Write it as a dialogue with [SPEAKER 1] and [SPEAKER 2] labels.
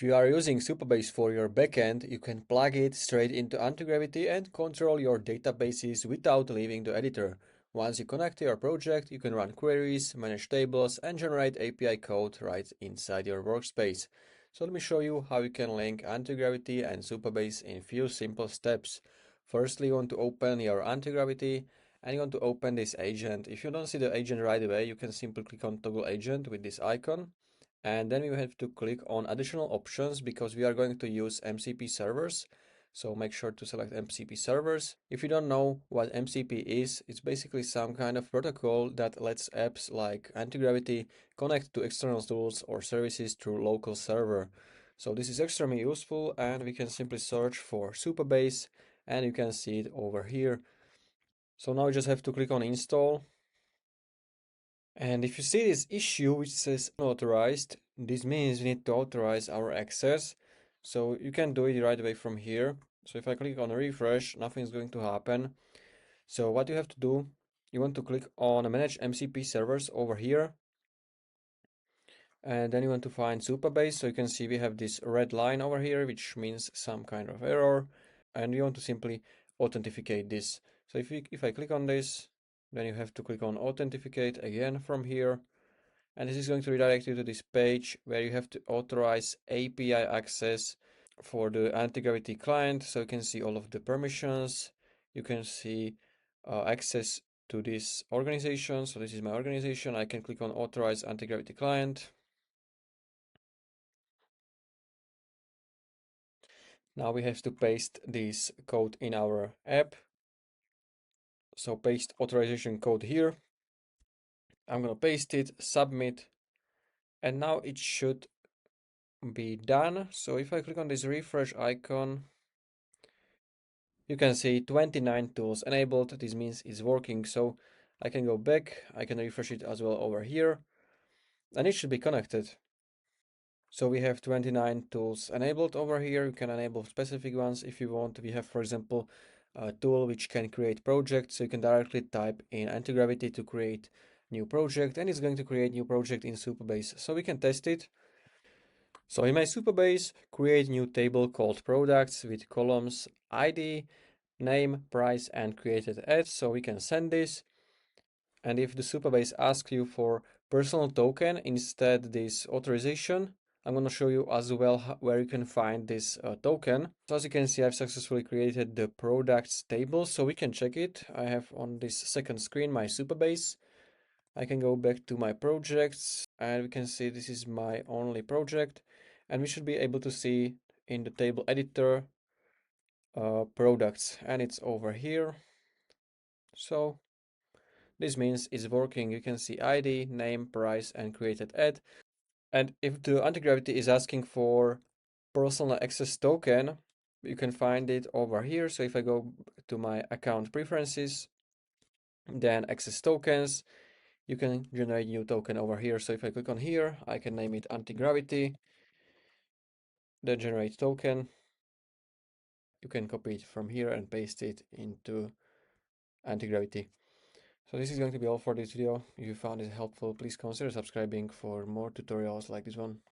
[SPEAKER 1] If you are using Supabase for your backend, you can plug it straight into Antigravity and control your databases without leaving the editor. Once you connect to your project, you can run queries, manage tables, and generate API code right inside your workspace. So let me show you how you can link Antigravity and Supabase in few simple steps. Firstly, you want to open your Antigravity and you want to open this agent. If you don't see the agent right away, you can simply click on toggle agent with this icon. And then we have to click on additional options because we are going to use MCP servers. So make sure to select MCP servers. If you don't know what MCP is, it's basically some kind of protocol that lets apps like Antigravity connect to external tools or services through local server. So this is extremely useful, and we can simply search for Supabase and you can see it over here. So now you just have to click on install. And if you see this issue which says unauthorized, this means we need to authorize our access. So you can do it right away from here. So if I click on refresh, nothing is going to happen. So what you have to do, you want to click on manage MCP servers over here. And then you want to find Supabase. So you can see we have this red line over here, which means some kind of error. And you want to simply authenticate this. So if I click on this, then you have to click on authenticate again from here. And this is going to redirect you to this page where you have to authorize API access for the Antigravity client. So you can see all of the permissions. You can see access to this organization. So this is my organization. I can click on authorize Antigravity client. Now we have to paste this code in our app. So paste authorization code here. I'm going to paste it, submit, and now it should be done. So if I click on this refresh icon, you can see 29 tools enabled. This means it's working. So I can go back, I can refresh it as well over here, and it should be connected. So we have 29 tools enabled over here. You can enable specific ones if you want. We have, for example, a tool which can create projects. So you can directly type in Antigravity to create new project, and it's going to create new project in Supabase. So we can test it. So in my Supabase, create new table called products with columns ID, name, price, and created ad. So we can send this. And if the Supabase asks you for personal token instead this authorization, I'm going to show you as well where you can find this token. So as you can see, I've successfully created the products table, so we can check it. I have on this second screen my Supabase. I can go back to my projects and we can see this is my only project, and we should be able to see in the table editor products, and it's over here. So this means it's working. You can see ID, name, price, and created ad. And if the Antigravity is asking for personal access token, you can find it over here. So if I go to my account preferences, then access tokens, you can generate new token over here. So if I click on here, I can name it Antigravity, then generate token. You can copy it from here and paste it into Antigravity. So this is going to be all for this video. If you found it helpful, please consider subscribing for more tutorials like this one.